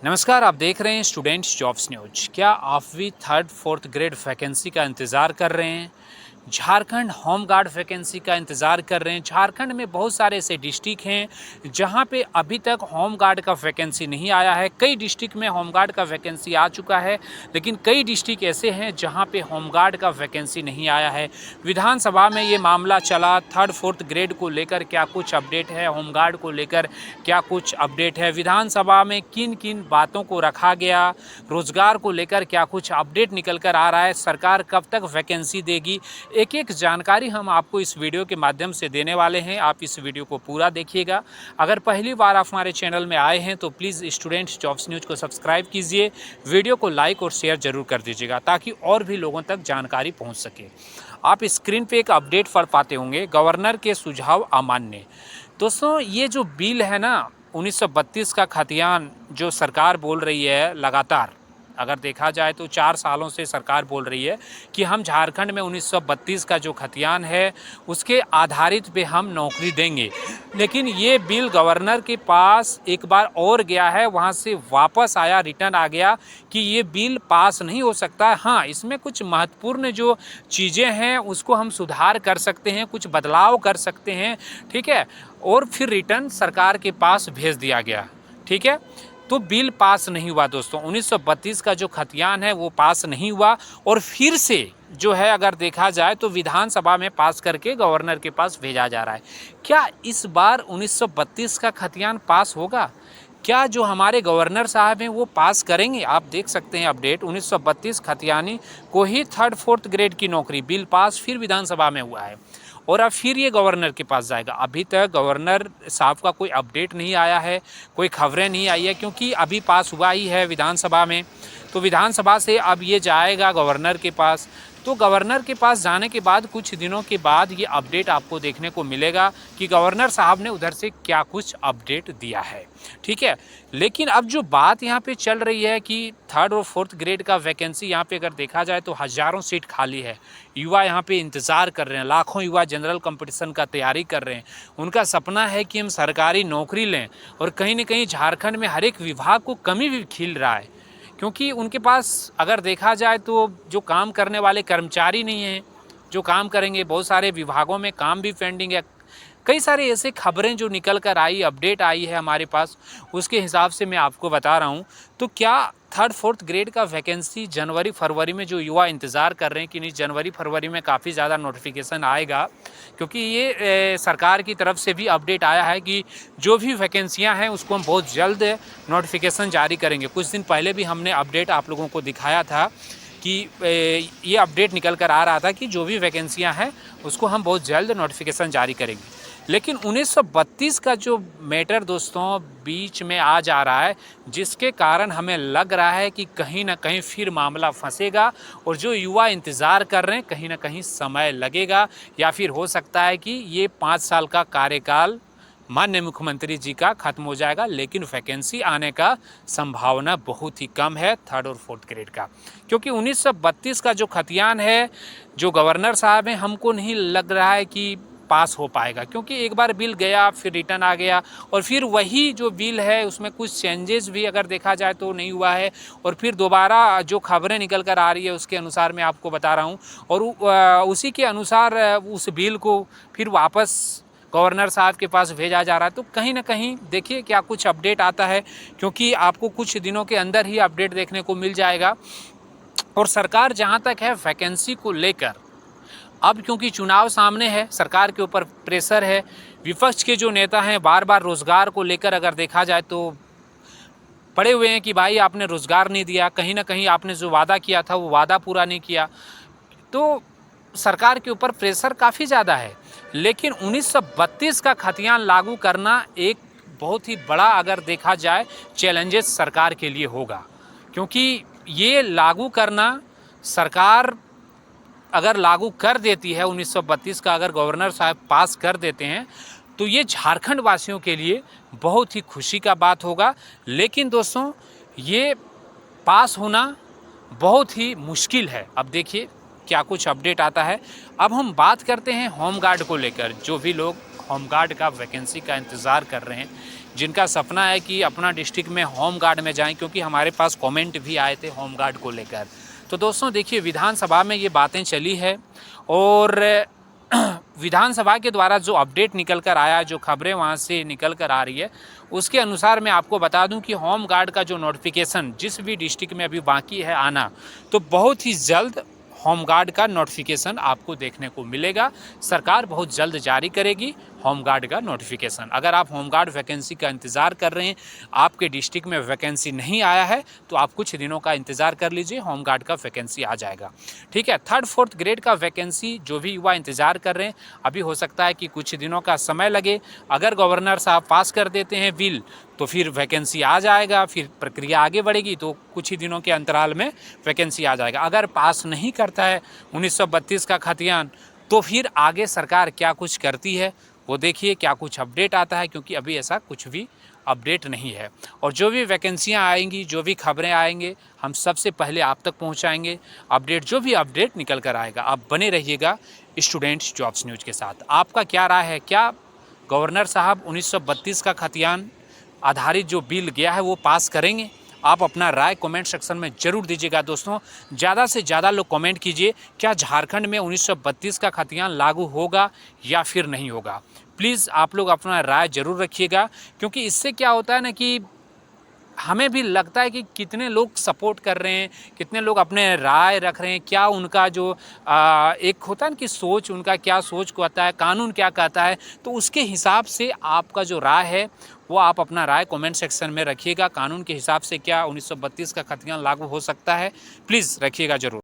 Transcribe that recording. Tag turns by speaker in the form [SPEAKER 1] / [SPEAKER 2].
[SPEAKER 1] नमस्कार, आप देख रहे हैं स्टूडेंट्स जॉब्स न्यूज। क्या आप भी थर्ड फोर्थ ग्रेड वैकेंसी का इंतज़ार कर रहे हैं? झारखंड होम गार्ड वैकेंसी का इंतज़ार कर रहे हैं। झारखंड में बहुत सारे ऐसे डिस्ट्रिक्ट हैं जहां पे अभी तक होम गार्ड का वैकेंसी नहीं आया है। कई डिस्ट्रिक्ट में होम गार्ड का वैकेंसी आ चुका है, लेकिन कई डिस्ट्रिक्ट ऐसे हैं जहां पे होम गार्ड का वैकेंसी नहीं आया है। विधानसभा में ये मामला चला, थर्ड फोर्थ ग्रेड को लेकर क्या कुछ अपडेट है, होम गार्ड को लेकर क्या कुछ अपडेट है, विधानसभा में किन किन बातों को रखा गया, रोजगार को लेकर क्या कुछ अपडेट निकल कर आ रहा है, सरकार कब तक वैकेंसी देगी, एक एक जानकारी हम आपको इस वीडियो के माध्यम से देने वाले हैं। आप इस वीडियो को पूरा देखिएगा। अगर पहली बार आप हमारे चैनल में आए हैं तो प्लीज़ स्टूडेंट्स जॉब्स न्यूज़ को सब्सक्राइब कीजिए, वीडियो को लाइक और शेयर जरूर कर दीजिएगा ताकि और भी लोगों तक जानकारी पहुंच सके। आप स्क्रीन पे एक अपडेट पढ़ पाते होंगे, गवर्नर के सुझाव अमान्य। दोस्तों, ये जो बिल है ना 1932 का खतियान जो सरकार बोल रही है लगातार, अगर देखा जाए तो 4 सालों से सरकार बोल रही है कि हम झारखंड में 1932 का जो खतियान है उसके आधारित पे हम नौकरी देंगे। लेकिन ये बिल गवर्नर के पास एक बार और गया है, वहाँ से वापस आया, रिटर्न आ गया कि ये बिल पास नहीं हो सकता। हाँ, इसमें कुछ महत्वपूर्ण जो चीज़ें हैं उसको हम सुधार कर सकते हैं, कुछ बदलाव कर सकते हैं, ठीक है। और फिर रिटर्न सरकार के पास भेज दिया गया, ठीक है। तो बिल पास नहीं हुआ दोस्तों, 1932 का जो खतियान है वो पास नहीं हुआ और फिर से जो है अगर देखा जाए तो विधानसभा में पास करके गवर्नर के पास भेजा जा रहा है। क्या इस बार 1932 का खतियान पास होगा? क्या जो हमारे गवर्नर साहब हैं वो पास करेंगे? आप देख सकते हैं अपडेट, 1932 खतियानी को ही थर्ड फोर्थ ग्रेड की नौकरी, बिल पास फिर विधानसभा में हुआ है और अब फिर ये गवर्नर के पास जाएगा। अभी तक गवर्नर साहब का कोई अपडेट नहीं आया है, कोई खबरें नहीं आई है, क्योंकि अभी पास हुआ ही है विधानसभा में। तो विधानसभा से अब ये जाएगा गवर्नर के पास। तो गवर्नर के पास जाने के बाद कुछ दिनों के बाद ये अपडेट आपको देखने को मिलेगा कि गवर्नर साहब ने उधर से क्या कुछ अपडेट दिया है, ठीक है। लेकिन अब जो बात यहाँ पे चल रही है कि थर्ड और फोर्थ ग्रेड का वैकेंसी यहाँ पे अगर देखा जाए तो हज़ारों सीट खाली है। युवा यहाँ पे इंतज़ार कर रहे हैं, लाखों युवा जनरल कंपटीशन का तैयारी कर रहे हैं। उनका सपना है कि हम सरकारी नौकरी लें और कहीं ना कहीं झारखंड में हर एक विभाग को कमी भी खिल रहा है, क्योंकि उनके पास अगर देखा जाए तो जो काम करने वाले कर्मचारी नहीं हैं जो काम करेंगे। बहुत सारे विभागों में काम भी पेंडिंग है। कई सारे ऐसे खबरें जो निकल कर आई, अपडेट आई है हमारे पास, उसके हिसाब से मैं आपको बता रहा हूँ। तो क्या थर्ड फोर्थ ग्रेड का वैकेंसी जनवरी फरवरी में जो युवा इंतज़ार कर रहे हैं कि नहीं जनवरी फरवरी में काफ़ी ज़्यादा नोटिफिकेशन आएगा, क्योंकि ये सरकार की तरफ से भी अपडेट आया है कि जो भी वैकेंसियां हैं उसको हम बहुत जल्द नोटिफिकेशन जारी करेंगे। कुछ दिन पहले भी हमने अपडेट आप लोगों को दिखाया था कि ये अपडेट निकल कर आ रहा था कि जो भी वैकेंसियां हैं उसको हम बहुत जल्द नोटिफिकेशन जारी करेंगे। लेकिन 1932 का जो मैटर दोस्तों बीच में आ जा रहा है, जिसके कारण हमें लग रहा है कि कहीं ना कहीं फिर मामला फंसेगा और जो युवा इंतज़ार कर रहे हैं कहीं ना कहीं समय लगेगा, या फिर हो सकता है कि ये 5 साल का कार्यकाल माननीय मुख्यमंत्री जी का खत्म हो जाएगा, लेकिन वैकेंसी आने का संभावना बहुत ही कम है थर्ड और फोर्थ ग्रेड का। क्योंकि 1932 का जो खतियान है, जो गवर्नर साहब हैं, हमको नहीं लग रहा है कि पास हो पाएगा, क्योंकि एक बार बिल गया फिर रिटर्न आ गया और फिर वही जो बिल है उसमें कुछ चेंजेस भी अगर देखा जाए तो नहीं हुआ है। और फिर दोबारा जो खबरें निकल कर आ रही है उसके अनुसार मैं आपको बता रहा हूँ, और उसी के अनुसार उस बिल को फिर वापस गवर्नर साहब के पास भेजा जा रहा है। तो कहीं ना कहीं देखिए क्या कुछ अपडेट आता है, क्योंकि आपको कुछ दिनों के अंदर ही अपडेट देखने को मिल जाएगा। और सरकार जहाँ तक है वैकेंसी को लेकर, अब क्योंकि चुनाव सामने है, सरकार के ऊपर प्रेशर है, विपक्ष के जो नेता हैं बार बार रोज़गार को लेकर अगर देखा जाए तो पड़े हुए हैं कि भाई आपने रोज़गार नहीं दिया, कहीं ना कहीं आपने जो वादा किया था वो वादा पूरा नहीं किया। तो सरकार के ऊपर प्रेशर काफ़ी ज़्यादा है। लेकिन 1932 का खतियान लागू करना एक बहुत ही बड़ा अगर देखा जाए चैलेंजेस सरकार के लिए होगा, क्योंकि ये लागू करना, सरकार अगर लागू कर देती है 1932 का, अगर गवर्नर साहब पास कर देते हैं तो ये झारखंड वासियों के लिए बहुत ही खुशी का बात होगा। लेकिन दोस्तों ये पास होना बहुत ही मुश्किल है। अब देखिए क्या कुछ अपडेट आता है। अब हम बात करते हैं होमगार्ड को लेकर। जो भी लोग होमगार्ड का वैकेंसी का इंतज़ार कर रहे हैं, जिनका सपना है कि अपना डिस्ट्रिक्ट में होम गार्ड में जाएं, क्योंकि हमारे पास कमेंट भी आए थे होम गार्ड को लेकर। तो दोस्तों देखिए, विधानसभा में ये बातें चली है और विधानसभा के द्वारा जो अपडेट निकल कर आया, जो खबरें वहाँ से निकल कर आ रही है, उसके अनुसार मैं आपको बता दूं कि होम गार्ड का जो नोटिफिकेशन जिस भी डिस्ट्रिक्ट में अभी बाकी है आना, तो बहुत ही जल्द होम गार्ड का नोटिफिकेशन आपको देखने को मिलेगा। सरकार बहुत जल्द जारी करेगी होम गार्ड का नोटिफिकेशन। अगर आप होम गार्ड वैकेंसी का इंतज़ार कर रहे हैं, आपके डिस्ट्रिक्ट में वैकेंसी नहीं आया है, तो आप कुछ दिनों का इंतज़ार कर लीजिए, होम गार्ड का वैकेंसी आ जाएगा। ठीक है, 3rd-4th ग्रेड का वैकेंसी जो भी युवा इंतज़ार कर रहे हैं, अभी हो सकता है कि कुछ दिनों का समय लगे। अगर गवर्नर साहब पास कर देते हैं बिल, तो फिर वैकेंसी आ जाएगा, फिर प्रक्रिया आगे बढ़ेगी, तो कुछ ही दिनों के अंतराल में वैकेंसी आ जाएगा। अगर पास नहीं करता है 1932 का खतियान, तो फिर आगे सरकार क्या कुछ करती है वो देखिए, क्या कुछ अपडेट आता है, क्योंकि अभी ऐसा कुछ भी अपडेट नहीं है। और जो भी वैकेंसियाँ आएंगी, जो भी खबरें आएंगे, हम सबसे पहले आप तक पहुंचाएंगे। अपडेट जो भी अपडेट निकल कर आएगा, आप बने रहिएगा स्टूडेंट्स जॉब्स न्यूज़ के साथ। आपका क्या राय है, क्या गवर्नर साहब 1932 का खतियान आधारित जो बिल गया है वो पास करेंगे? आप अपना राय कमेंट सेक्शन में ज़रूर दीजिएगा दोस्तों। ज़्यादा से ज़्यादा लोग कमेंट कीजिए, क्या झारखंड में 1932 का खतियान लागू होगा या फिर नहीं होगा। प्लीज़ आप लोग अपना राय ज़रूर रखिएगा, क्योंकि इससे क्या होता है ना कि हमें भी लगता है कि कितने लोग सपोर्ट कर रहे हैं, कितने लोग अपने राय रख रहे हैं, क्या उनका जो एक होता है ना कि सोच, उनका क्या सोच कहता है, कानून क्या कहता है, तो उसके हिसाब से आपका जो राय है वो आप अपना राय कमेंट सेक्शन में रखिएगा। कानून के हिसाब से क्या 1932 का खतियान लागू हो सकता है, प्लीज़ रखिएगा ज़रूर।